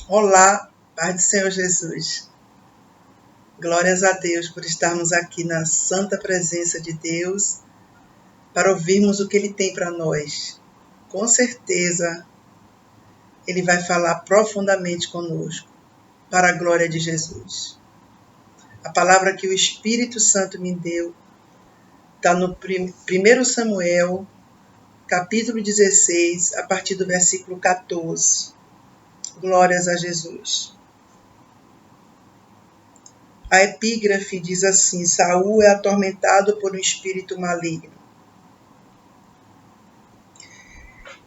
Olá, paz do Senhor Jesus. Glórias a Deus por estarmos aqui na santa presença de Deus para ouvirmos o que Ele tem para nós. Com certeza, Ele vai falar profundamente conosco, para a glória de Jesus. A palavra que o Espírito Santo me deu está no 1 Samuel, capítulo 16, a partir do versículo 14. Glórias a Jesus. A epígrafe diz assim: Saul é atormentado por um espírito maligno.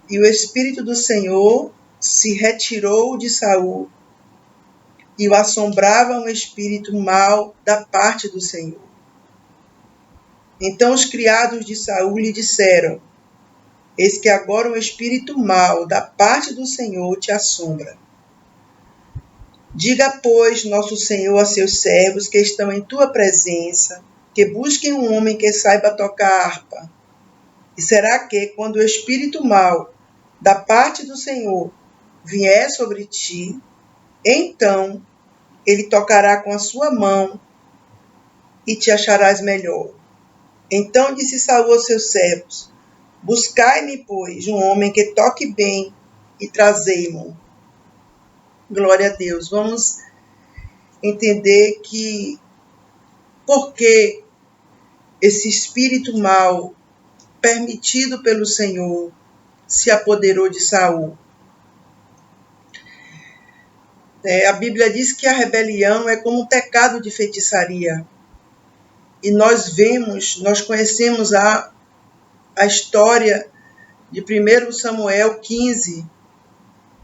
E o espírito do Senhor se retirou de Saul, e o assombrava um espírito mau da parte do Senhor. Então os criados de Saul lhe disseram: Eis que agora um espírito mau da parte do Senhor te assombra. Diga, pois, nosso Senhor a seus servos que estão em tua presença, que busquem um homem que saiba tocar harpa. E será que, quando o espírito mau da parte do Senhor vier sobre ti, então ele tocará com a sua mão e te acharás melhor. Então disse Saul aos seus servos: Buscai-me, pois, um homem que toque bem e trazei-mo. Glória a Deus. Vamos entender que porque esse espírito mau permitido pelo Senhor se apoderou de Saul. A Bíblia diz que a rebelião é como um pecado de feitiçaria. E nós conhecemos a história de 1 Samuel 15,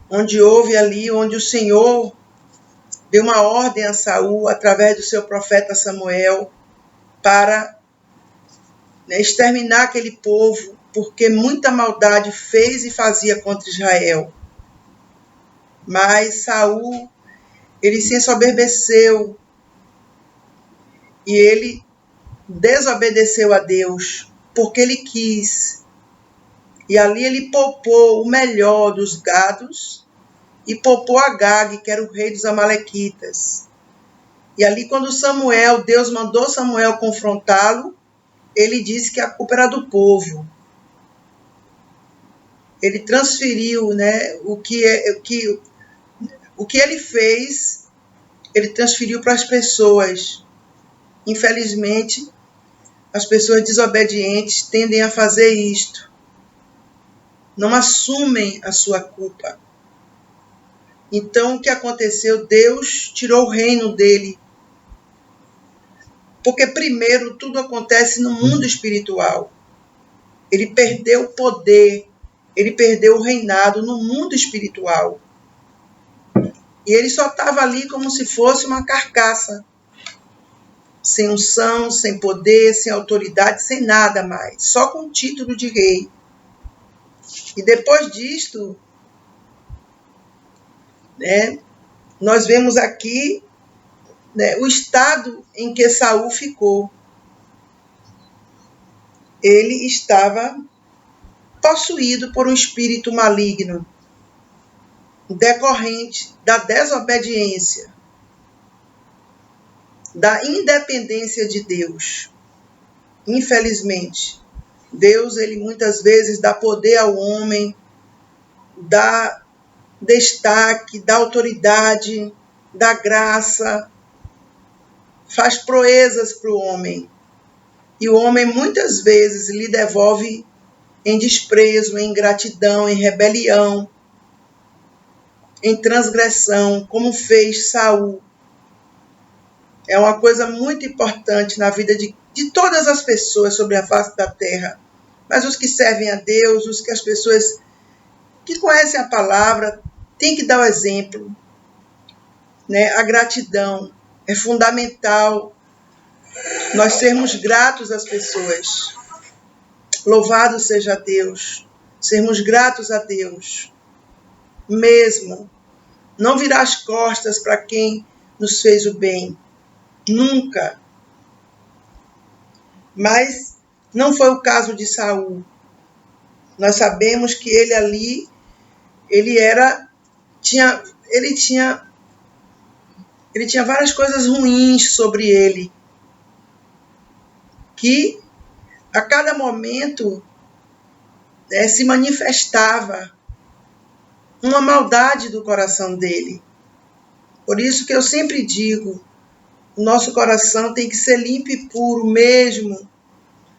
onde o Senhor deu uma ordem a Saul, através do seu profeta Samuel, para exterminar aquele povo, porque muita maldade fez e fazia contra Israel. Mas Saul, ele se ensoberbeceu e ele desobedeceu a Deus, porque ele quis. E ali ele poupou o melhor dos gados e poupou Agag, que era o rei dos amalequitas. E ali quando Deus mandou Samuel confrontá-lo, ele disse que a culpa era do povo. Ele transferiu, o que ele fez, ele transferiu para as pessoas. Infelizmente, as pessoas desobedientes tendem a fazer isto. Não assumem a sua culpa. Então, o que aconteceu? Deus tirou o reino dele. Porque primeiro tudo acontece no mundo espiritual. Ele perdeu o poder, ele perdeu o reinado no mundo espiritual. E ele só estava ali como se fosse uma carcaça. Sem unção, sem poder, sem autoridade, sem nada mais. Só com o título de rei. E depois disto, nós vemos aqui o estado em que Saul ficou. Ele estava possuído por um espírito maligno, decorrente da desobediência, da independência de Deus. Infelizmente, Deus, ele muitas vezes dá poder ao homem, dá destaque, dá autoridade, dá graça, faz proezas para o homem. E o homem muitas vezes lhe devolve em desprezo, em ingratidão, em rebelião, em transgressão, como fez Saul. É uma coisa muito importante na vida de todas as pessoas sobre a face da terra. Mas os que servem a Deus, as pessoas que conhecem a palavra, têm que dar o exemplo. A gratidão é fundamental. Nós sermos gratos às pessoas. Louvado seja Deus. Sermos gratos a Deus. Mesmo. Não virar as costas para quem nos fez o bem. Nunca. Mas não foi o caso de Saul. Nós sabemos que ele ali, ele ele tinha várias coisas ruins sobre ele, que a cada momento se manifestava uma maldade do coração dele. Por isso que eu sempre digo, o nosso coração tem que ser limpo e puro mesmo,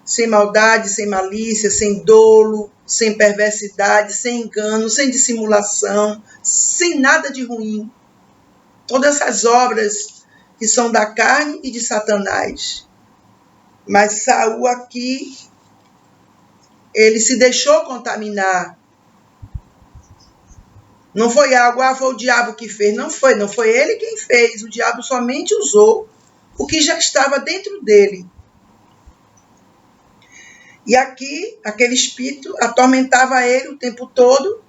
sem maldade, sem malícia, sem dolo, sem perversidade, sem engano, sem dissimulação, sem nada de ruim. Todas essas obras que são da carne e de Satanás. Mas Saul aqui, ele se deixou contaminar. Não foi algo, foi o diabo que fez. Não foi ele quem fez. O diabo somente usou o que já estava dentro dele. E aqui, aquele espírito atormentava ele o tempo todo.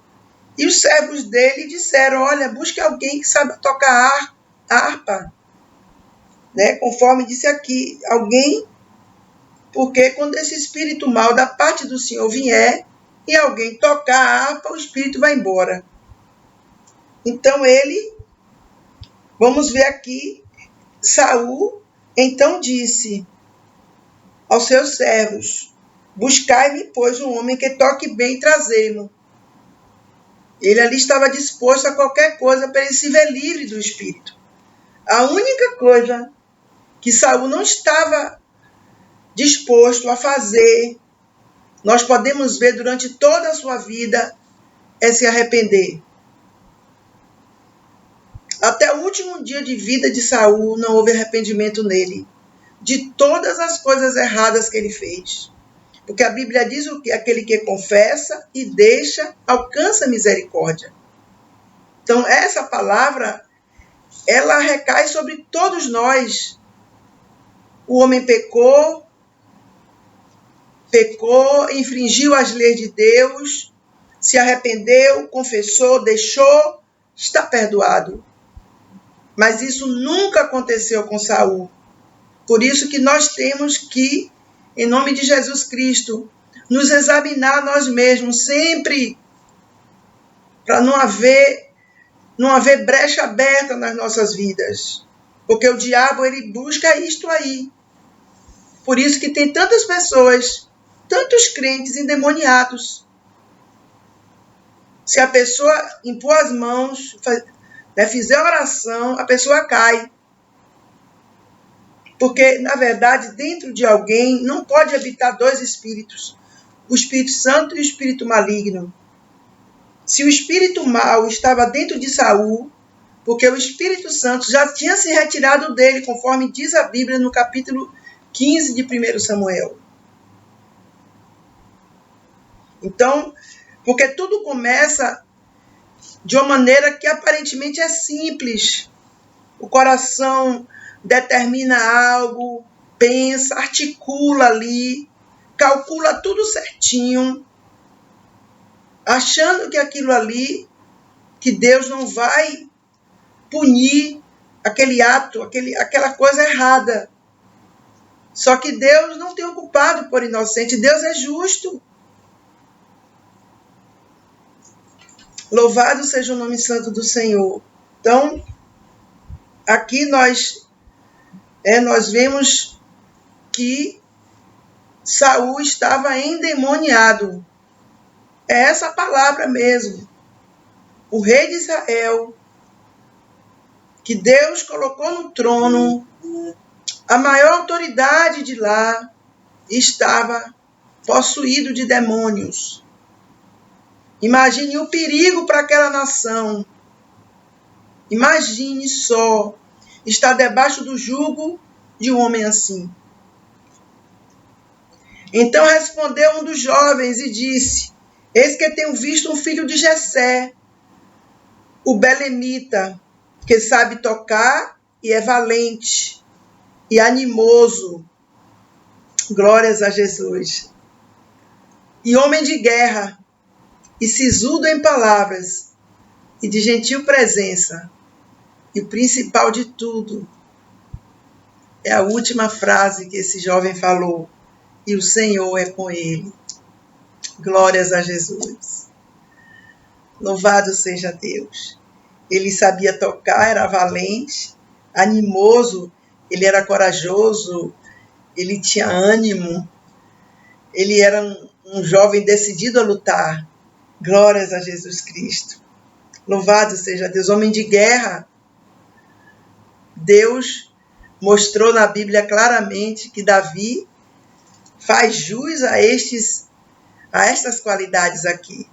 E os servos dele disseram, olha, busque alguém que saiba tocar harpa. Né? Conforme disse aqui, alguém, porque quando esse espírito mal da parte do Senhor vier, e alguém tocar a harpa, o espírito vai embora. Então ele, vamos ver aqui, Saul então disse aos seus servos, buscai-me, pois, um homem que toque bem e trazei-mo. Ele ali estava disposto a qualquer coisa para ele se ver livre do espírito. A única coisa que Saul não estava disposto a fazer, nós podemos ver durante toda a sua vida, é se arrepender. Até o último dia de vida de Saul não houve arrependimento nele, de todas as coisas erradas que ele fez. Porque a Bíblia diz o que? Aquele que confessa e deixa, alcança misericórdia. Então, essa palavra, ela recai sobre todos nós. O homem pecou, infringiu as leis de Deus, se arrependeu, confessou, deixou, está perdoado. Mas isso nunca aconteceu com Saul. Por isso que nós temos que, em nome de Jesus Cristo, nos examinar nós mesmos sempre, para não haver brecha aberta nas nossas vidas. Porque o diabo, ele busca isto aí. Por isso que tem tantas pessoas, tantos crentes endemoniados. Se a pessoa impor as mãos, fizer oração, a pessoa cai. Porque, na verdade, dentro de alguém não pode habitar dois espíritos. O Espírito Santo e o Espírito Maligno. Se o Espírito Mal estava dentro de Saul, porque o Espírito Santo já tinha se retirado dele, conforme diz a Bíblia no capítulo 15 de 1 Samuel. Então, porque tudo começa de uma maneira que aparentemente é simples. O coração determina algo, pensa, articula ali, calcula tudo certinho, achando que aquilo ali, que Deus não vai punir aquele ato, aquela coisa errada. Só que Deus não tem o culpado por inocente, Deus é justo. Louvado seja o nome santo do Senhor. Então, aqui nós vemos que Saul estava endemoniado. É essa palavra mesmo. O rei de Israel, que Deus colocou no trono, a maior autoridade de lá, estava possuído de demônios. Imagine o perigo para aquela nação. Imagine só estar debaixo do jugo de um homem assim. Então respondeu um dos jovens e disse, eis que tenho visto um filho de Jessé, o belemita, que sabe tocar e é valente e animoso. Glórias a Jesus. E homem de guerra, e sisudo em palavras, e de gentil presença. E o principal de tudo é a última frase que esse jovem falou. E o Senhor é com ele. Glórias a Jesus. Louvado seja Deus. Ele sabia tocar, era valente, animoso, ele era corajoso, ele tinha ânimo, ele era um jovem decidido a lutar. Glórias a Jesus Cristo. Louvado seja Deus. Homem de guerra. Deus mostrou na Bíblia claramente que Davi faz jus a estas qualidades aqui.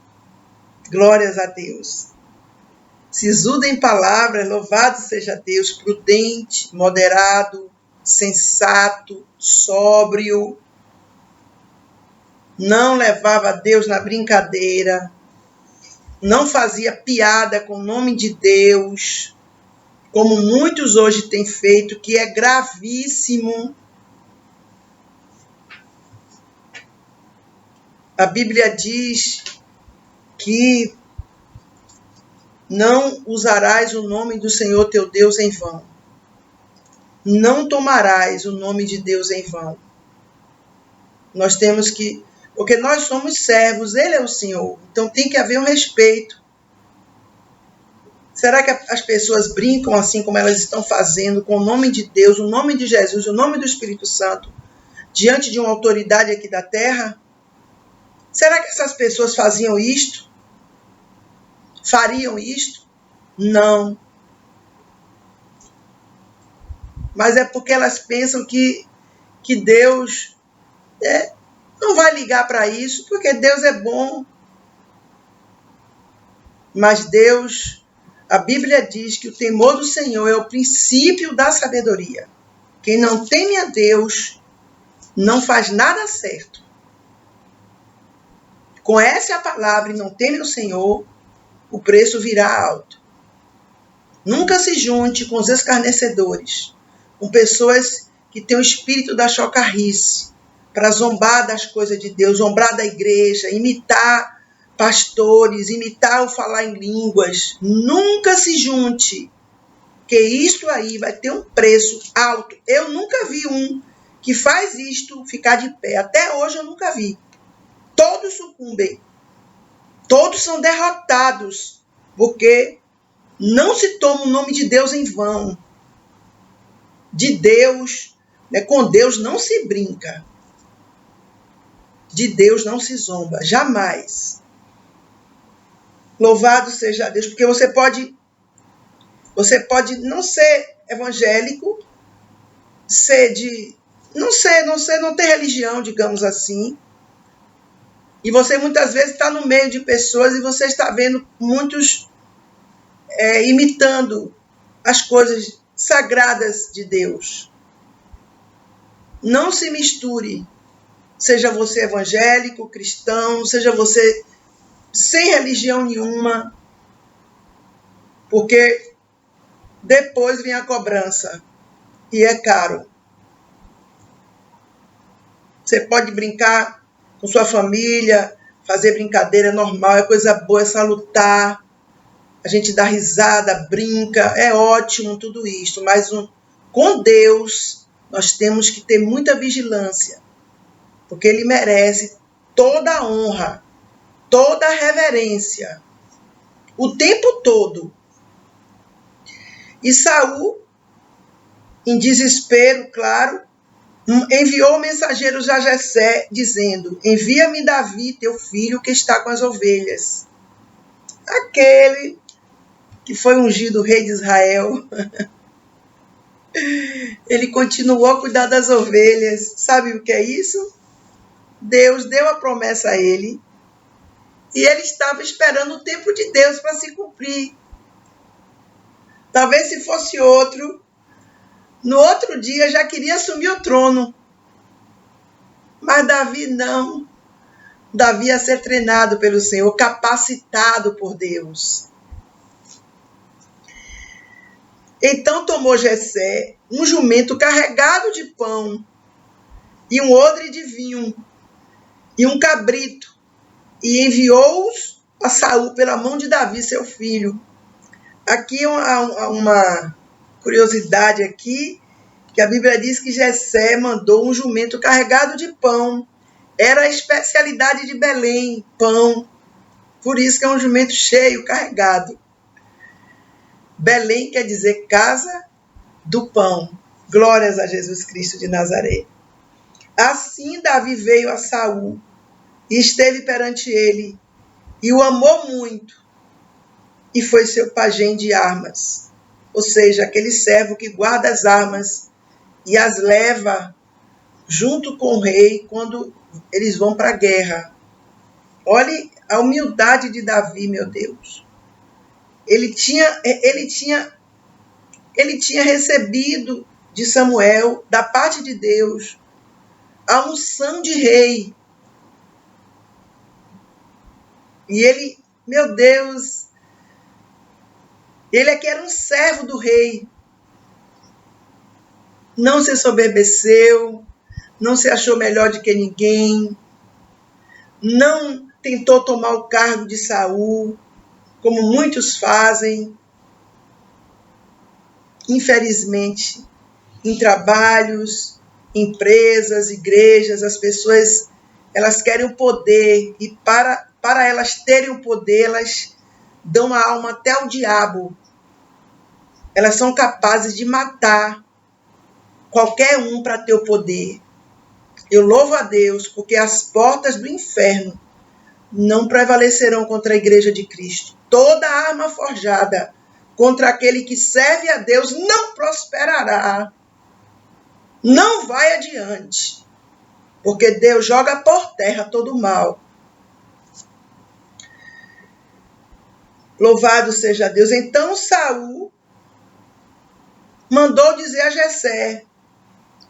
Glórias a Deus. Sisudo em palavras, louvado seja Deus, prudente, moderado, sensato, sóbrio. Não levava Deus na brincadeira, não fazia piada com o nome de Deus, como muitos hoje têm feito, que é gravíssimo. A Bíblia diz que não usarás o nome do Senhor teu Deus em vão. Não tomarás o nome de Deus em vão. Nós temos que... Porque nós somos servos, Ele é o Senhor. Então tem que haver um respeito. Será que as pessoas brincam assim como elas estão fazendo com o nome de Deus, o nome de Jesus, o nome do Espírito Santo, diante de uma autoridade aqui da terra? Será que essas pessoas faziam isto? Fariam isto? Não. Mas é porque elas pensam que Deus não vai ligar para isso, porque Deus é bom. Mas Deus, a Bíblia diz que o temor do Senhor é o princípio da sabedoria. Quem não teme a Deus não faz nada certo. Conhece a palavra e não teme o Senhor, o preço virá alto. Nunca se junte com os escarnecedores, com pessoas que têm o espírito da chocarrice, para zombar das coisas de Deus, zombar da igreja, imitar pastores, imitar o falar em línguas. Nunca se junte, que isso aí vai ter um preço alto. Eu nunca vi um que faz isto ficar de pé. Até hoje eu nunca vi. Todos sucumbem. Todos são derrotados, porque não se toma o nome de Deus em vão. De Deus, com Deus não se brinca. De Deus não se zomba, jamais. Louvado seja Deus, porque você pode não ser evangélico, não ter religião, digamos assim, e você muitas vezes está no meio de pessoas e você está vendo muitos imitando as coisas sagradas de Deus. Não se misture. Seja você evangélico, cristão, seja você sem religião nenhuma, porque depois vem a cobrança e é caro. Você pode brincar com sua família, fazer brincadeira normal, é coisa boa, é salutar, a gente dá risada, brinca, é ótimo tudo isso, mas com Deus nós temos que ter muita vigilância, porque Ele merece toda a honra, toda a reverência, o tempo todo. E Saul, em desespero, claro, enviou mensageiros a Jessé, dizendo: envia-me Davi, teu filho, que está com as ovelhas. Aquele que foi ungido rei de Israel, ele continuou a cuidar das ovelhas. Sabe o que é isso? Deus deu a promessa a ele, e ele estava esperando o tempo de Deus para se cumprir. Talvez se fosse outro, no outro dia já queria assumir o trono. Mas Davi não. Davi ia ser treinado pelo Senhor, capacitado por Deus. Então tomou Jessé um jumento carregado de pão, e um odre de vinho, e um cabrito, e enviou-os a Saul pela mão de Davi, seu filho. Aqui uma curiosidade aqui, que a Bíblia diz que Jessé mandou um jumento carregado de pão. Era a especialidade de Belém, pão. Por isso que é um jumento cheio, carregado. Belém quer dizer casa do pão. Glórias a Jesus Cristo de Nazaré. Assim Davi veio a Saul e esteve perante ele, e o amou muito, e foi seu pajem de armas. Ou seja, aquele servo que guarda as armas e as leva junto com o rei quando eles vão para a guerra. Olhe a humildade de Davi, meu Deus. Ele tinha recebido de Samuel, da parte de Deus, a unção de rei. E ele, meu Deus, ele é que era um servo do rei. Não se soberbeceu, não se achou melhor do que ninguém, não tentou tomar o cargo de Saul, como muitos fazem. Infelizmente, em trabalhos, empresas, igrejas, as pessoas, elas querem o poder, e para elas terem o poder, elas dão a alma até ao diabo. Elas são capazes de matar qualquer um para ter o poder. Eu louvo a Deus, porque as portas do inferno não prevalecerão contra a igreja de Cristo. Toda arma forjada contra aquele que serve a Deus não prosperará. Não vai adiante, porque Deus joga por terra todo o mal. Louvado seja Deus. Então Saul mandou dizer a Jessé: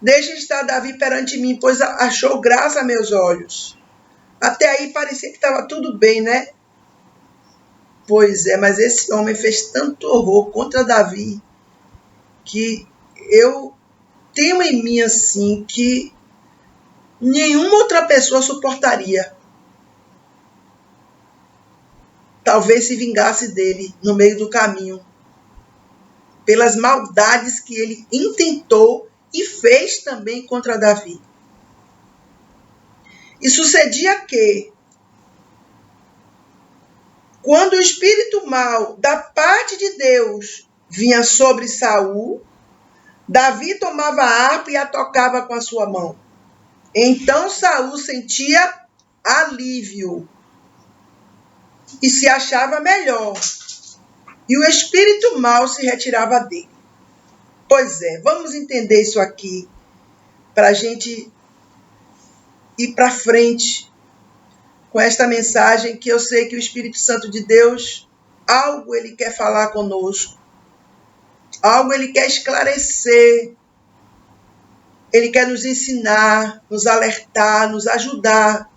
deixe estar Davi perante mim, pois achou graça a meus olhos. Até aí parecia que estava tudo bem, né? Pois é, mas esse homem fez tanto horror contra Davi que eu tenho em mim assim que nenhuma outra pessoa suportaria. Talvez se vingasse dele no meio do caminho, pelas maldades que ele intentou e fez também contra Davi. E sucedia que, quando o espírito mau da parte de Deus vinha sobre Saul, Davi tomava a harpa e a tocava com a sua mão. Então Saul sentia alívio e se achava melhor, e o espírito mau se retirava dele. Pois é, vamos entender isso aqui para a gente ir para frente com esta mensagem, que eu sei que o Espírito Santo de Deus, algo ele quer falar conosco, algo ele quer esclarecer, ele quer nos ensinar, nos alertar, nos ajudar.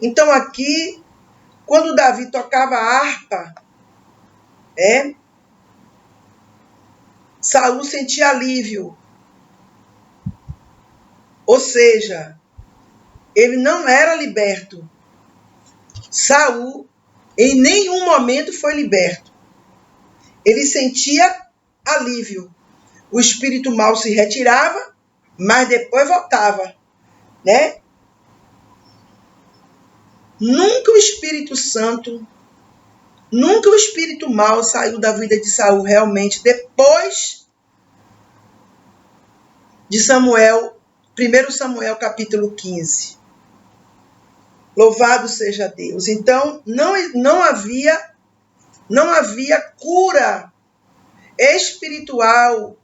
Então aqui, quando Davi tocava a harpa, Saul sentia alívio. Ou seja, ele não era liberto. Saul, em nenhum momento foi liberto. Ele sentia alívio. O espírito mau se retirava, mas depois voltava, né? Nunca o Espírito Santo, nunca o espírito mau saiu da vida de Saul realmente depois de Samuel, 1 Samuel capítulo 15. Louvado seja Deus. Então, não havia cura espiritual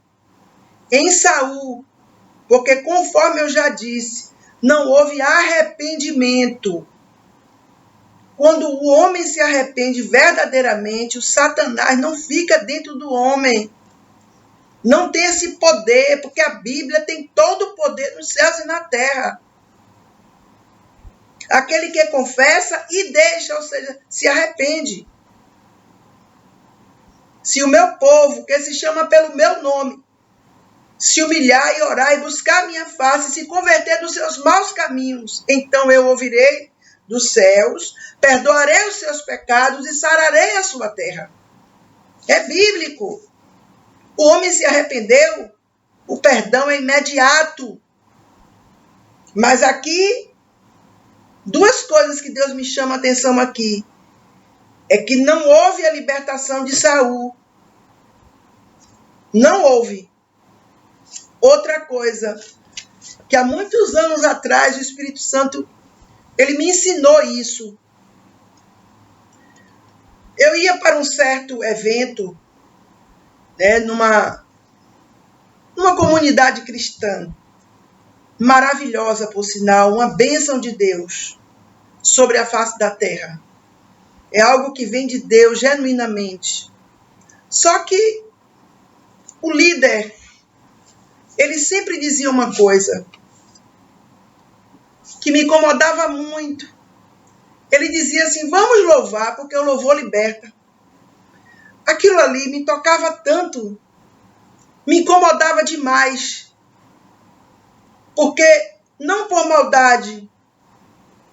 em Saul, porque, conforme eu já disse, não houve arrependimento. Quando o homem se arrepende verdadeiramente, o Satanás não fica dentro do homem. Não tem esse poder, porque a Bíblia tem todo o poder nos céus e na terra. Aquele que confessa e deixa, ou seja, se arrepende. Se o meu povo, que se chama pelo meu nome, se humilhar e orar e buscar a minha face, se converter dos seus maus caminhos, então eu ouvirei dos céus, perdoarei os seus pecados e sararei a sua terra. É bíblico. O homem se arrependeu, o perdão é imediato. Mas aqui, duas coisas que Deus me chama a atenção aqui. é que não houve a libertação de Saul. Não houve. Outra coisa, que há muitos anos atrás o Espírito Santo, ele me ensinou isso. Eu ia para um certo evento, né, numa comunidade cristã, maravilhosa, por sinal, uma bênção de Deus sobre a face da terra. É algo que vem de Deus genuinamente. Só que o líder, ele sempre dizia uma coisa que me incomodava muito. Ele dizia assim, vamos louvar, porque o louvor liberta. Aquilo ali me tocava tanto, me incomodava demais. Porque, não por maldade,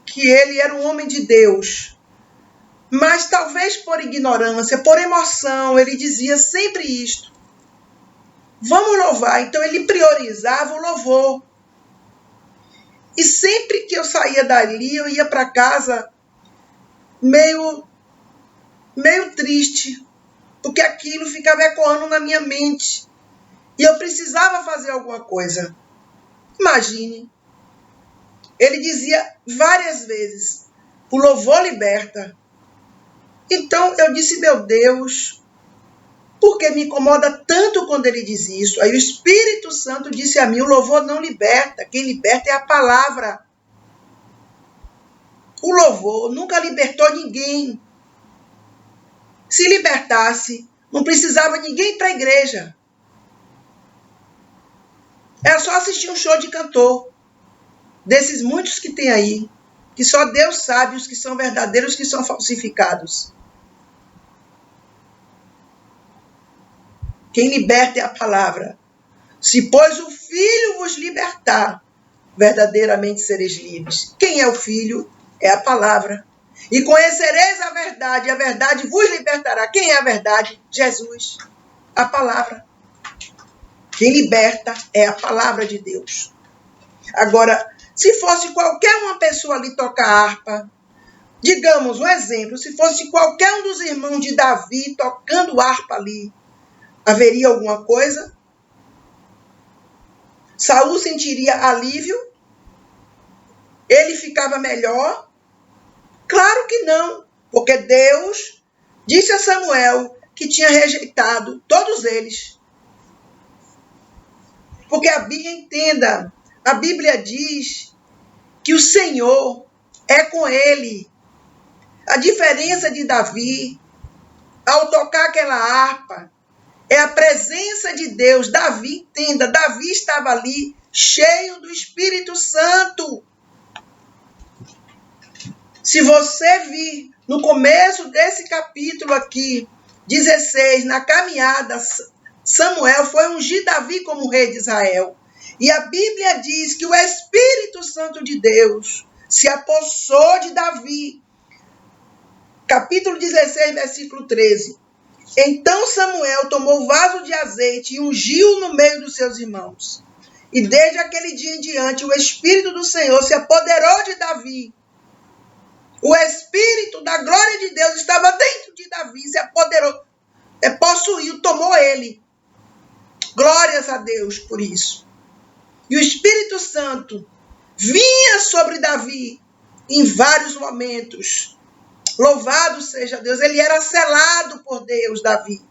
que ele era um homem de Deus, mas talvez por ignorância, por emoção, ele dizia sempre isto. Vamos louvar. Então ele priorizava o louvor. E sempre que eu saía dali, eu ia para casa meio triste, porque aquilo ficava ecoando na minha mente. E eu precisava fazer alguma coisa. Imagine. Ele dizia várias vezes, o louvor liberta. Então eu disse, meu Deus, por que me incomoda tanto quando ele diz isso? Aí o Espírito Santo disse a mim, o louvor não liberta, quem liberta é a palavra. O louvor nunca libertou ninguém. Se libertasse, não precisava ninguém ir para a igreja. Era só assistir um show de cantor, desses muitos que tem aí, que só Deus sabe os que são verdadeiros, os que são falsificados. Quem liberta é a palavra. Se, pois, o Filho vos libertar, verdadeiramente sereis livres. Quem é o Filho? É a palavra. E conhecereis a verdade vos libertará. Quem é a verdade? Jesus, a palavra. Quem liberta é a palavra de Deus. Agora, se fosse qualquer uma pessoa ali tocar harpa, digamos um exemplo, se fosse qualquer um dos irmãos de Davi tocando harpa ali, haveria alguma coisa? Saul sentiria alívio? Ele ficava melhor? Claro que não, porque Deus disse a Samuel que tinha rejeitado todos eles. Porque a Bíblia, entenda, a Bíblia diz que o Senhor é com ele. A diferença de Davi, ao tocar aquela harpa, é a presença de Deus. Davi, entenda, Davi estava ali cheio do Espírito Santo. Se você vir no começo desse capítulo aqui, 16, na caminhada, Samuel foi ungir Davi como rei de Israel. E a Bíblia diz que o Espírito Santo de Deus se apossou de Davi. Capítulo 16, versículo 13. Então Samuel tomou o vaso de azeite e ungiu no meio dos seus irmãos. E desde aquele dia em diante, o Espírito do Senhor se apoderou de Davi. O Espírito da glória de Deus estava dentro de Davi, se apoderou, possuiu, tomou ele. Glórias a Deus por isso. E o Espírito Santo vinha sobre Davi em vários momentos. Louvado seja Deus. Ele era selado por Deus, Davi.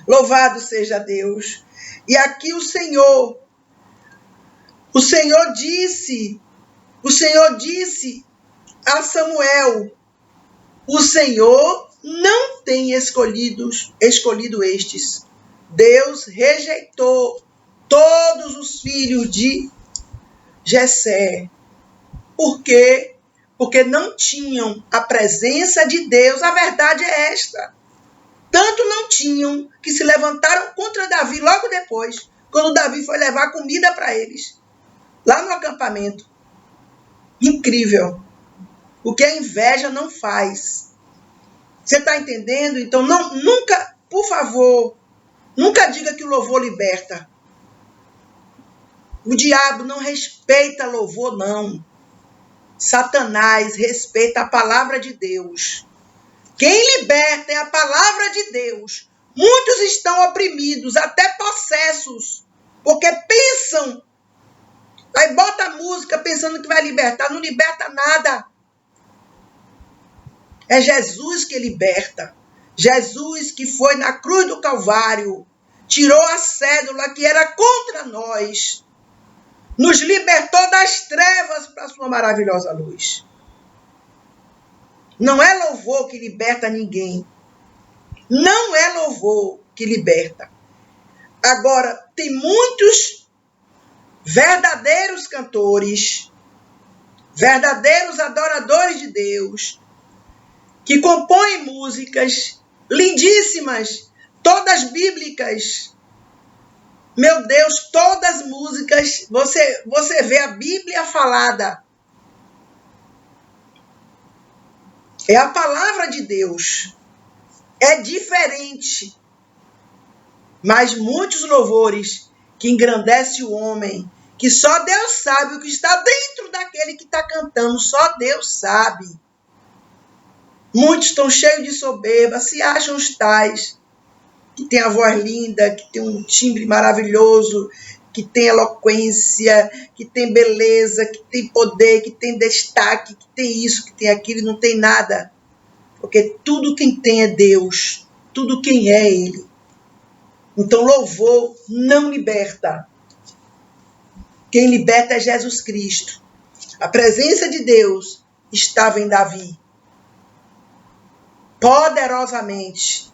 Louvado seja Deus. E aqui o Senhor disse a Samuel, o Senhor não tem escolhido estes. Deus rejeitou todos os filhos de Jessé. Por quê? Porque não tinham a presença de Deus. A verdade é esta. Tanto não tinham que se levantaram contra Davi logo depois, quando Davi foi levar comida para eles, lá no acampamento. Incrível. O que a inveja não faz. Você está entendendo? Então, nunca, por favor, nunca diga que o louvor liberta. O diabo não respeita louvor, não. Satanás respeita a palavra de Deus. Quem liberta é a palavra de Deus. Muitos estão oprimidos, até possessos, porque pensam, aí bota a música pensando que vai libertar, não liberta nada. É Jesus que liberta. Jesus que foi na cruz do Calvário, tirou a cédula que era contra nós, nos libertou das trevas para a sua maravilhosa luz. Não é louvor que liberta ninguém. Não é louvor que liberta. Agora, tem muitos verdadeiros cantores, verdadeiros adoradores de Deus, que compõem músicas lindíssimas, todas bíblicas. Meu Deus, todas músicas, você vê a Bíblia falada. É a palavra de Deus. É diferente. Mas muitos louvores que engrandecem o homem, que só Deus sabe o que está dentro daquele que está cantando, só Deus sabe. Muitos estão cheios de soberba, se acham os tais, que tem a voz linda, que tem um timbre maravilhoso, que tem eloquência, que tem beleza, que tem poder, que tem destaque, que tem isso, que tem aquilo, e não tem nada. Porque tudo quem tem é Deus, tudo quem é Ele. Então louvor não liberta. Quem liberta é Jesus Cristo. A presença de Deus estava em Davi. Poderosamente.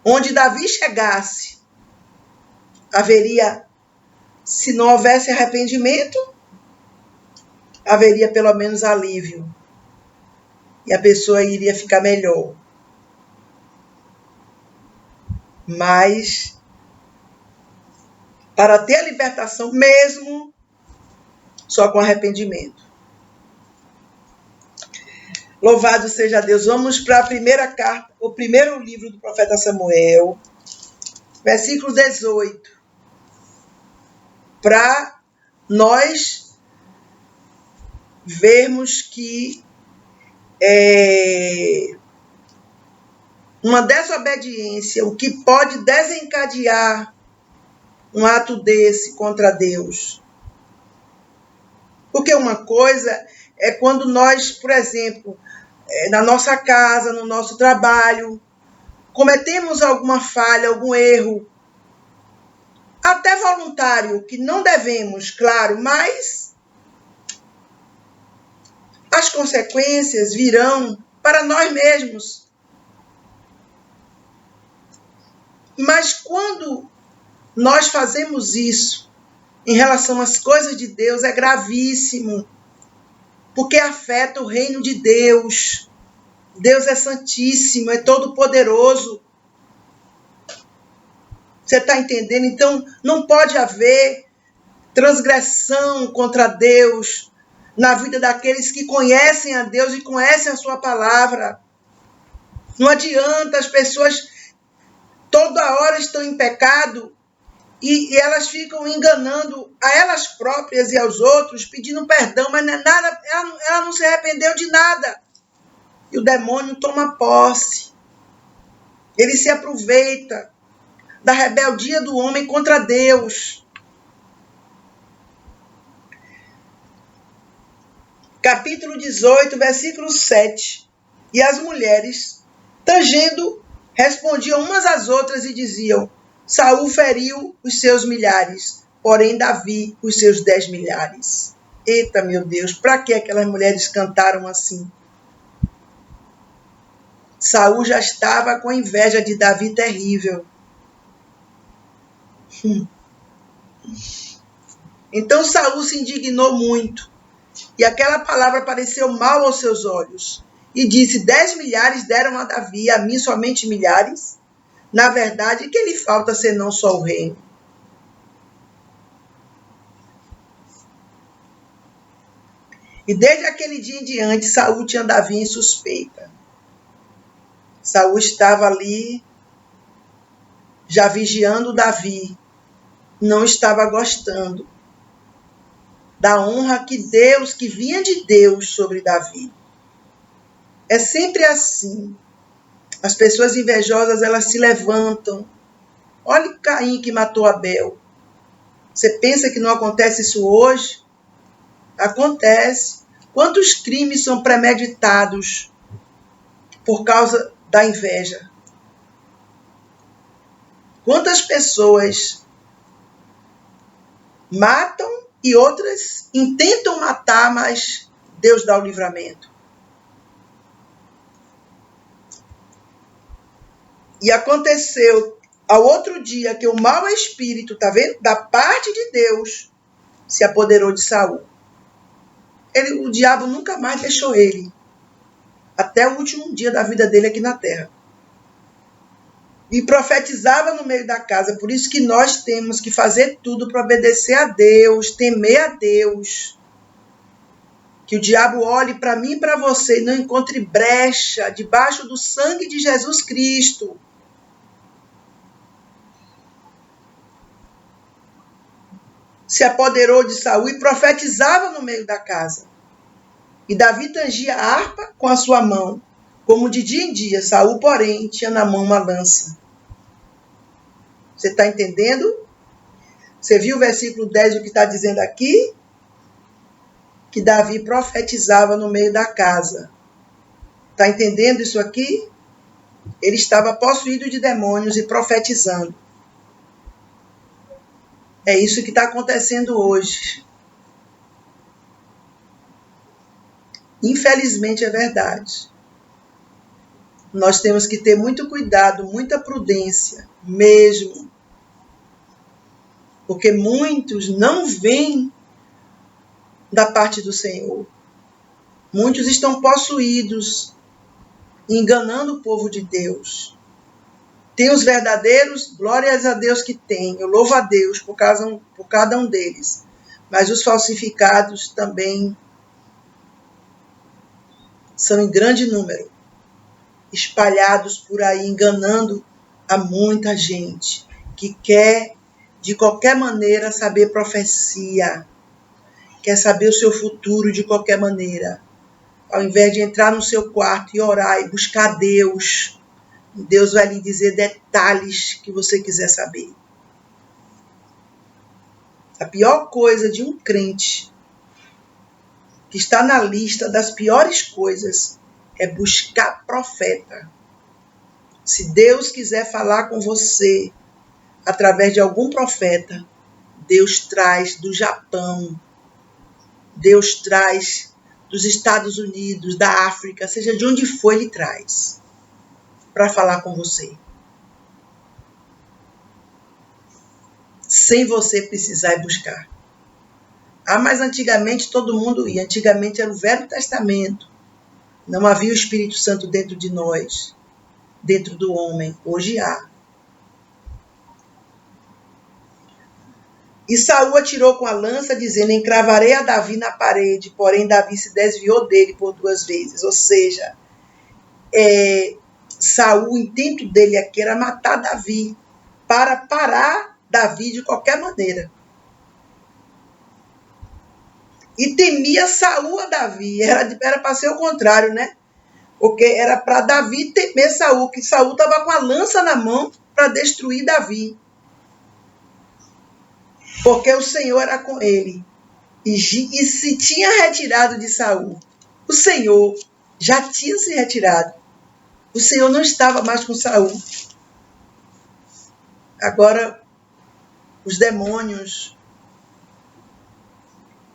Onde Davi chegasse, haveria, se não houvesse arrependimento, haveria pelo menos alívio. E a pessoa iria ficar melhor. Mas, para ter a libertação mesmo, só com arrependimento. Louvado seja Deus. Vamos para a primeira carta, o primeiro livro do profeta Samuel, versículo 18. Para nós vermos que uma desobediência, o que pode desencadear um ato desse contra Deus. Porque uma coisa é quando nós, por exemplo, na nossa casa, no nosso trabalho, cometemos alguma falha, algum erro, até voluntário, que não devemos, claro, mas as consequências virão para nós mesmos. Mas quando nós fazemos isso em relação às coisas de Deus, é gravíssimo, porque afeta o reino de Deus. Deus é santíssimo, é todo-poderoso. Você está entendendo? Então, não pode haver transgressão contra Deus na vida daqueles que conhecem a Deus e conhecem a sua palavra. Não adianta, as pessoas toda hora estão em pecado e elas ficam enganando a elas próprias e aos outros, pedindo perdão, mas não é nada, ela não se arrependeu de nada. E o demônio toma posse. Ele se aproveita da rebeldia do homem contra Deus. Capítulo 18, versículo 7. E as mulheres, tangendo, respondiam umas às outras e diziam: Saul feriu os seus milhares, porém Davi os seus 10 milhares. Eita, meu Deus, para que aquelas mulheres cantaram assim? Saul já estava com inveja de Davi terrível. Então Saul se indignou muito, e aquela palavra pareceu mal aos seus olhos, e disse: 10 milhares deram a Davi, a mim somente milhares? Na verdade, que lhe falta senão só o reino? E desde aquele dia em diante, Saul tinha Davi em suspeita. Saul estava ali, já vigiando Davi, não estava gostando da honra que vinha de Deus sobre Davi. É sempre assim. As pessoas invejosas, elas se levantam. Olha Caim que matou Abel. Você pensa que não acontece isso hoje? Acontece. Quantos crimes são premeditados por causa da inveja? Quantas pessoas matam e outras intentam matar, mas Deus dá o livramento. E aconteceu ao outro dia que o mau espírito, tá vendo? Da parte de Deus, se apoderou de Saul. O diabo nunca mais deixou ele. Até o último dia da vida dele aqui na terra. E profetizava no meio da casa. Por isso que nós temos que fazer tudo para obedecer a Deus, temer a Deus. Que o diabo olhe para mim e para você e não encontre brecha debaixo do sangue de Jesus Cristo. Se apoderou de Saul e profetizava no meio da casa. E Davi tangia a harpa com a sua mão, como de dia em dia. Saul, porém, tinha na mão uma lança. Você está entendendo? Você viu o versículo 10, o que está dizendo aqui? Que Davi profetizava no meio da casa. Está entendendo isso aqui? Ele estava possuído de demônios e profetizando. É isso que está acontecendo hoje. Infelizmente é verdade. Nós temos que ter muito cuidado, muita prudência, mesmo. Porque muitos não vêm da parte do Senhor. Muitos estão possuídos, enganando o povo de Deus. Tem os verdadeiros, glórias a Deus que tem. Eu louvo a Deus por cada um deles. Mas os falsificados também são em grande número, espalhados por aí, enganando a muita gente que quer, de qualquer maneira, saber profecia, quer saber o seu futuro de qualquer maneira. Ao invés de entrar no seu quarto e orar e buscar Deus, Deus vai lhe dizer detalhes que você quiser saber. A pior coisa de um crente que está na lista das piores coisas é buscar profeta. Se Deus quiser falar com você através de algum profeta, Deus traz do Japão, Deus traz dos Estados Unidos, da África, seja de onde for, Ele traz para falar com você. Sem você precisar ir buscar. Mas antigamente todo mundo ia. Antigamente era o Velho Testamento. Não havia o Espírito Santo dentro de nós, dentro do homem. Hoje há. E Saul atirou com a lança, dizendo: encravarei a Davi na parede. Porém, Davi se desviou dele por 2 vezes. Ou seja, Saul, o intento dele aqui era matar Davi, para parar Davi de qualquer maneira. E temia Saul a Davi. Era para ser o contrário, né? Porque era para Davi temer Saul, que Saul estava com a lança na mão para destruir Davi. Porque o Senhor era com ele. E se tinha retirado de Saul. O Senhor já tinha se retirado. O Senhor não estava mais com Saul. Agora, os demônios,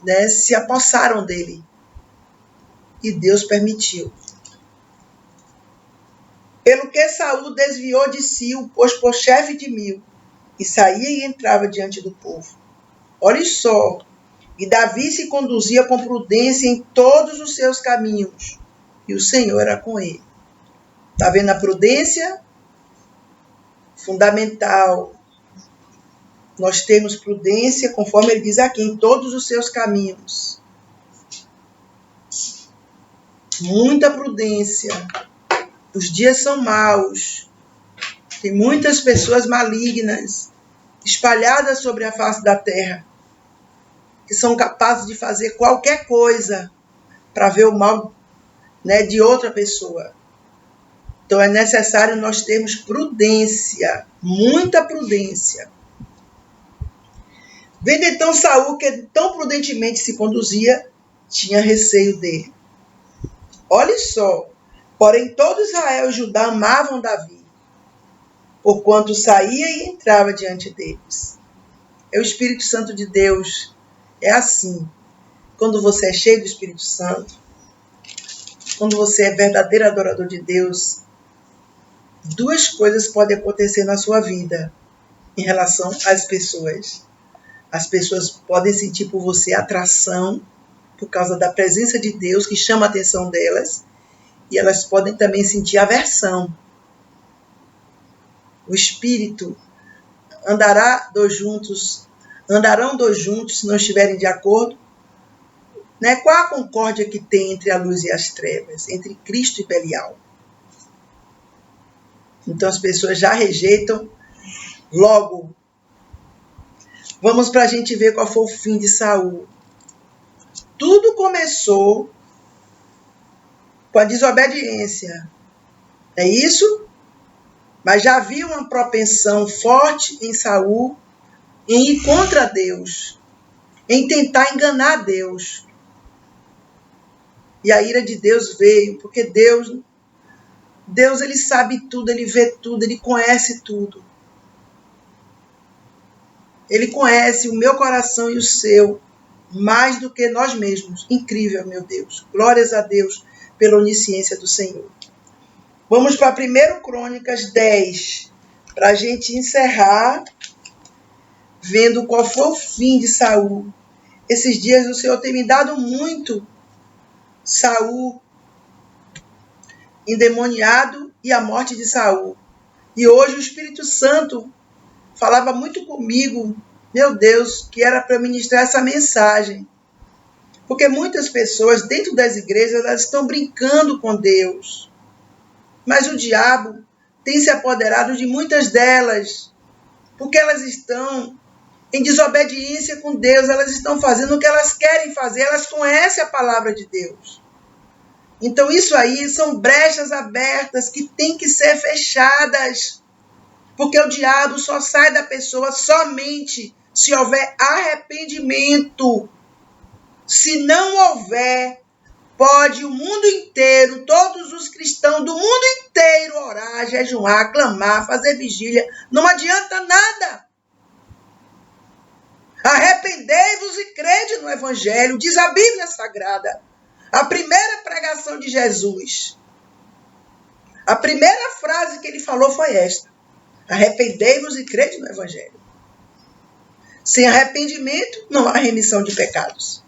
né, se apossaram dele. E Deus permitiu. Pelo que Saul desviou de si, o pôs por chefe de 1000, e saía e entrava diante do povo. Olha só, e Davi se conduzia com prudência em todos os seus caminhos, e o Senhor era com ele. Está vendo a prudência? Fundamental. Nós temos prudência, conforme ele diz aqui, em todos os seus caminhos. Muita prudência. Os dias são maus. Tem muitas pessoas malignas espalhadas sobre a face da terra, que são capazes de fazer qualquer coisa para ver o mal, né, de outra pessoa. Então é necessário nós termos prudência, muita prudência. Vendo então Saul que tão prudentemente se conduzia, tinha receio dele. Olhe só, porém todo Israel e Judá amavam Davi, porquanto saía e entrava diante deles. É o Espírito Santo de Deus. É assim. Quando você é cheio do Espírito Santo, quando você é verdadeiro adorador de Deus, duas coisas podem acontecer na sua vida em relação às pessoas. As pessoas podem sentir por você atração por causa da presença de Deus que chama a atenção delas, e elas podem também sentir aversão. O Espírito andarão dois juntos se não estiverem de acordo. Né? Qual a concórdia que tem entre a luz e as trevas? Entre Cristo e Belial. Então as pessoas já rejeitam logo. Vamos para a gente ver qual foi o fim de Saul. Tudo começou com a desobediência. É isso? Mas já havia uma propensão forte em Saul em ir contra Deus, em tentar enganar Deus. E a ira de Deus veio, porque Deus ele sabe tudo, ele vê tudo, ele conhece tudo. Ele conhece o meu coração e o seu, mais do que nós mesmos. Incrível, meu Deus. Glórias a Deus pela onisciência do Senhor. Vamos para 1 Crônicas 10, para a gente encerrar, vendo qual foi o fim de Saul. Esses dias o Senhor tem me dado muito Saul endemoniado e a morte de Saul. E hoje o Espírito Santo falava muito comigo, meu Deus, que era para ministrar essa mensagem. Porque muitas pessoas dentro das igrejas, elas estão brincando com Deus. Mas o diabo tem se apoderado de muitas delas, porque elas estão em desobediência com Deus, elas estão fazendo o que elas querem fazer, elas conhecem a palavra de Deus. Então isso aí são brechas abertas que têm que ser fechadas, porque o diabo só sai da pessoa somente se houver arrependimento. Se não houver, pode o mundo inteiro, todos os cristãos do mundo inteiro orar, jejuar, clamar, fazer vigília. Não adianta nada. Arrependei-vos e crede no Evangelho, diz a Bíblia Sagrada. A primeira pregação de Jesus. A primeira frase que ele falou foi esta. Arrependei-vos e crede no Evangelho. Sem arrependimento, não há remissão de pecados.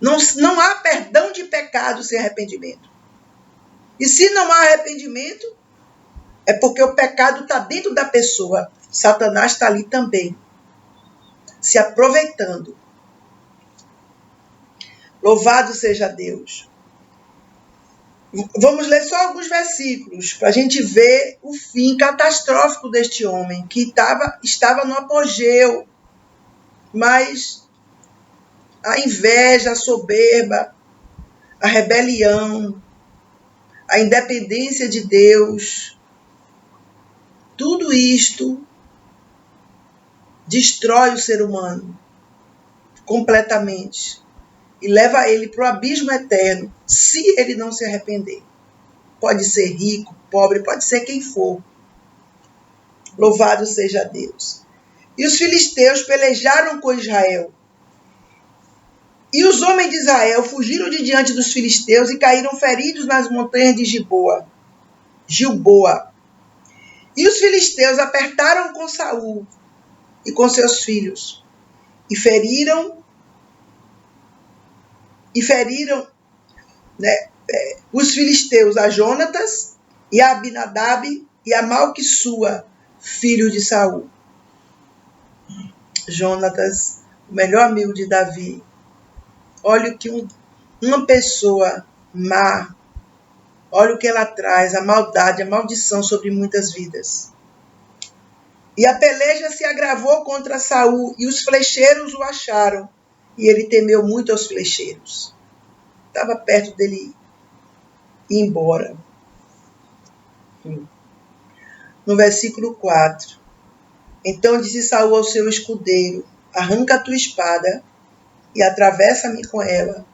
Não há perdão de pecado sem arrependimento. E se não há arrependimento, é porque o pecado está dentro da pessoa. Satanás está ali também, se aproveitando. Louvado seja Deus. Vamos ler só alguns versículos para a gente ver o fim catastrófico deste homem, que estava no apogeu, mas a inveja, a soberba, a rebelião, a independência de Deus, tudo isto destrói o ser humano completamente e leva ele para o abismo eterno, se ele não se arrepender. Pode ser rico, pobre, pode ser quem for. Louvado seja Deus. E os filisteus pelejaram com Israel. E os homens de Israel fugiram de diante dos filisteus e caíram feridos nas montanhas de Gilboa. E os filisteus apertaram com Saul e com seus filhos e feriram os filisteus a Jonatas e a Abinadab e a Malquissua, filho de Saul. Jonatas, o melhor amigo de Davi. Olha o que uma pessoa má, olha o que ela traz, a maldade, a maldição sobre muitas vidas. E a peleja se agravou contra Saul, e os flecheiros o acharam, e ele temeu muito aos flecheiros. Estava perto dele ir embora. No versículo 4. Então disse Saul ao seu escudeiro: arranca a tua espada e atravessa-me com ela,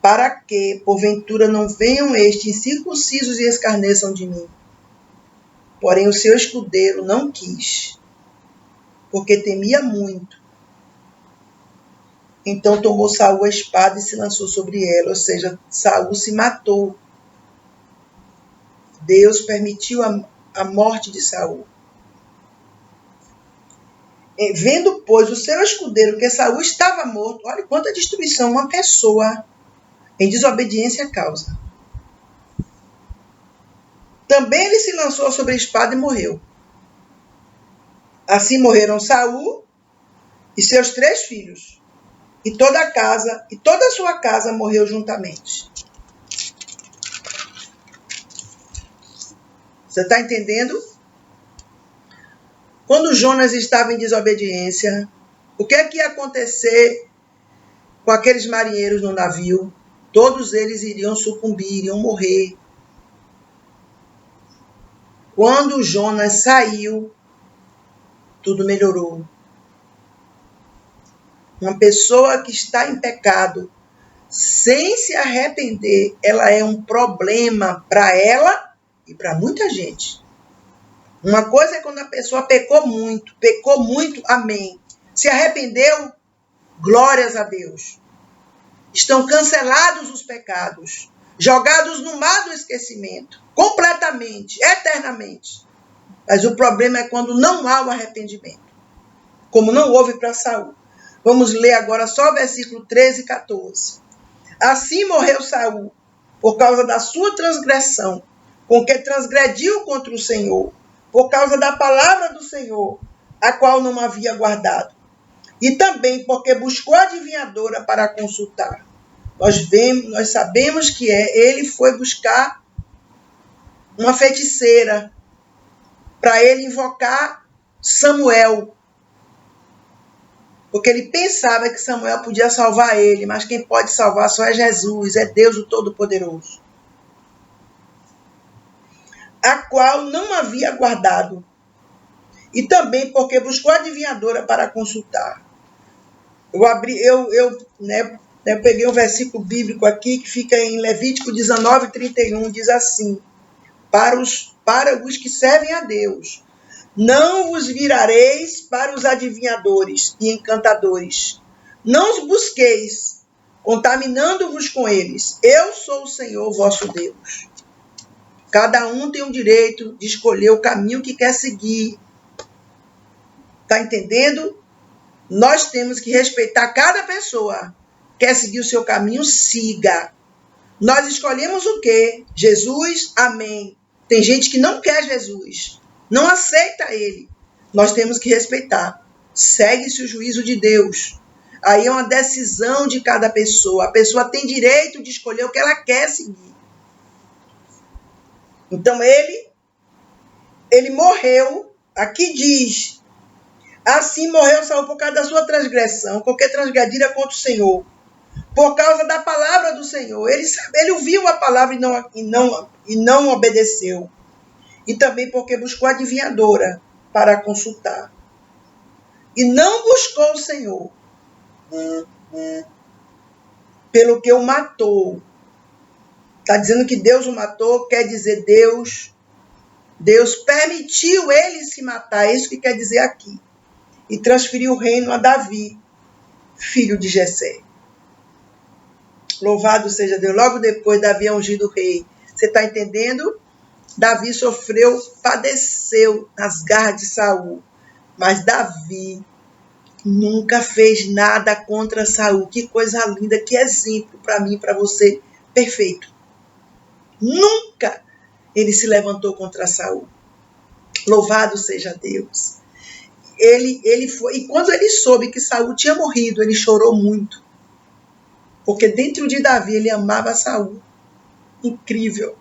para que, porventura, não venham estes incircuncisos e escarneçam de mim. Porém, o seu escudeiro não quis, porque temia muito. Então tomou Saul a espada e se lançou sobre ela, ou seja, Saul se matou. Deus permitiu a morte de Saul. Vendo, pois, o seu escudeiro que Saul estava morto, olha quanta destruição uma pessoa em desobediência causa. Também ele se lançou sobre a espada e morreu. Assim morreram Saul e seus 3 filhos, e toda a casa, e toda a sua casa morreu juntamente. Você está entendendo? Quando Jonas estava em desobediência, o que é que ia acontecer com aqueles marinheiros no navio? Todos eles iriam sucumbir, iriam morrer. Quando Jonas saiu, tudo melhorou. Uma pessoa que está em pecado, sem se arrepender, ela é um problema para ela e para muita gente. Uma coisa é quando a pessoa pecou muito, amém. Se arrependeu, glórias a Deus. Estão cancelados os pecados, jogados no mar do esquecimento, completamente, eternamente. Mas o problema é quando não há o arrependimento, como não houve para Saul. Vamos ler agora só o versículo 13 e 14. Assim morreu Saul, por causa da sua transgressão, com que transgrediu contra o Senhor, por causa da palavra do Senhor, a qual não havia guardado. E também porque buscou a adivinhadora para consultar. Nós sabemos que ele foi buscar uma feiticeira para ele invocar Samuel. Porque ele pensava que Samuel podia salvar ele, mas quem pode salvar só é Jesus, é Deus o Todo-Poderoso. A qual não havia guardado. E também porque buscou a adivinhadora para consultar. Eu peguei um versículo bíblico aqui que fica em Levítico 19:31, diz assim: para os que servem a Deus, não vos virareis para os adivinhadores e encantadores. Não os busqueis, contaminando-vos com eles. Eu sou o Senhor vosso Deus. Cada um tem o direito de escolher o caminho que quer seguir. Está entendendo? Nós temos que respeitar cada pessoa. Quer seguir o seu caminho? Siga. Nós escolhemos o quê? Jesus, amém. Tem gente que não quer Jesus, não aceita ele. Nós temos que respeitar. Segue-se o juízo de Deus. Aí é uma decisão de cada pessoa. A pessoa tem direito de escolher o que ela quer seguir. Então ele morreu, aqui diz, assim morreu Saul por causa da sua transgressão, porque transgredira contra o Senhor, por causa da palavra do Senhor. Ele ouviu a palavra e não obedeceu. E também porque buscou a adivinhadora para consultar. E não buscou o Senhor, pelo que o matou. Está dizendo que Deus o matou, quer dizer Deus permitiu ele se matar, é isso que quer dizer aqui. E transferiu o reino a Davi, filho de Jessé. Louvado seja Deus. Logo depois, Davi é ungido rei. Você está entendendo? Davi padeceu nas garras de Saul. Mas Davi nunca fez nada contra Saul. Que coisa linda, que exemplo para mim e para você. Perfeito. Nunca ele se levantou contra Saul. Louvado seja Deus. Ele foi, e quando ele soube que Saul tinha morrido, ele chorou muito. Porque dentro de Davi ele amava Saul. Incrível.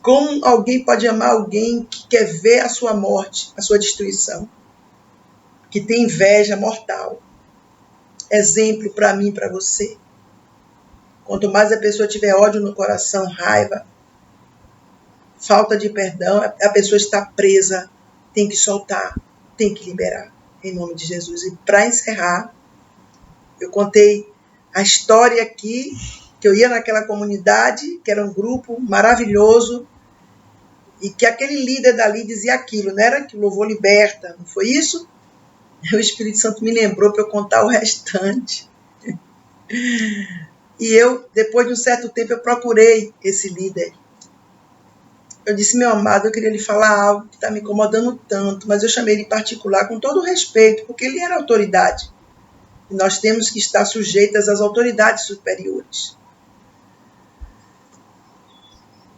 Como alguém pode amar alguém que quer ver a sua morte, a sua destruição? Que tem inveja mortal. Exemplo para mim e para você. Quanto mais a pessoa tiver ódio no coração, raiva, falta de perdão, a pessoa está presa, tem que soltar, tem que liberar, em nome de Jesus. E para encerrar, eu contei a história aqui, que eu ia naquela comunidade, que era um grupo maravilhoso, e que aquele líder dali dizia aquilo, não era que o louvor liberta, não foi isso? O Espírito Santo me lembrou para eu contar o restante. E eu, depois de um certo tempo, eu procurei esse líder. Eu disse, meu amado, eu queria lhe falar algo que está me incomodando tanto, mas eu chamei ele em particular com todo o respeito, porque ele era autoridade. E nós temos que estar sujeitas às autoridades superiores.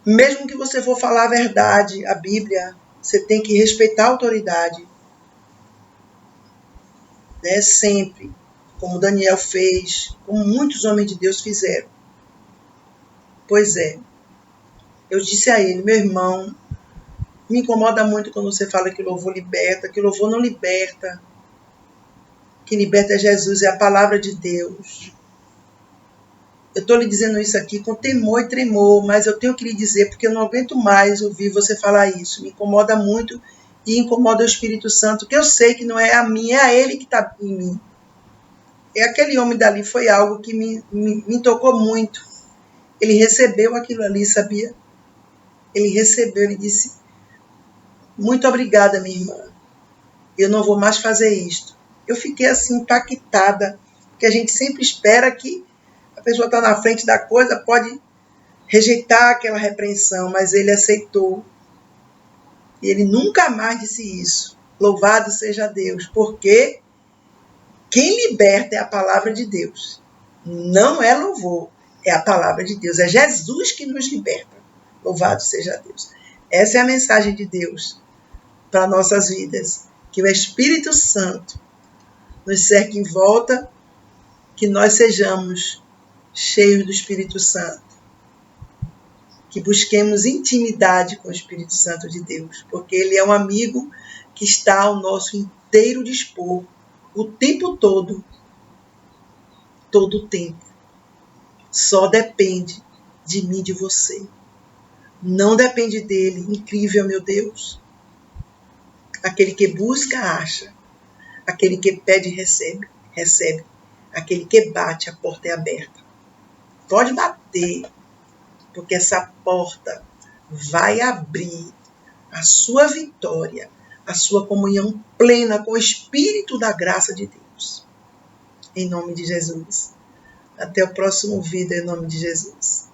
Mesmo que você for falar a verdade, a Bíblia, você tem que respeitar a autoridade. Né? Sempre. Como Daniel fez, como muitos homens de Deus fizeram. Pois é. Eu disse a ele, meu irmão, me incomoda muito quando você fala que o louvor liberta, que o louvor não liberta. Que liberta é Jesus, é a palavra de Deus. Eu estou lhe dizendo isso aqui com temor e tremor, mas eu tenho que lhe dizer, porque eu não aguento mais ouvir você falar isso. Me incomoda muito e incomoda o Espírito Santo, que eu sei que não é a mim, é a ele que está em mim. E aquele homem dali foi algo que me tocou muito. Ele recebeu aquilo ali, sabia? Ele recebeu, ele disse, muito obrigada, minha irmã. Eu não vou mais fazer isto. Eu fiquei assim impactada, porque a gente sempre espera que a pessoa está na frente da coisa, pode rejeitar aquela repreensão, mas ele aceitou. E ele nunca mais disse isso. Louvado seja Deus, porque quem liberta é a palavra de Deus. Não é louvor, é a palavra de Deus. É Jesus que nos liberta. Louvado seja Deus. Essa é a mensagem de Deus para nossas vidas. Que o Espírito Santo nos cerque em volta, que nós sejamos cheios do Espírito Santo. Que busquemos intimidade com o Espírito Santo de Deus, porque ele é um amigo que está ao nosso inteiro dispor, o tempo todo o tempo. Só depende de mim, de você. Não depende dele. Incrível, meu Deus. Aquele que busca, acha. Aquele que pede, recebe. Aquele que bate, a porta é aberta. Pode bater, porque essa porta vai abrir a sua vitória, a sua comunhão plena com o Espírito da graça de Deus. Em nome de Jesus. Até o próximo vídeo, em nome de Jesus.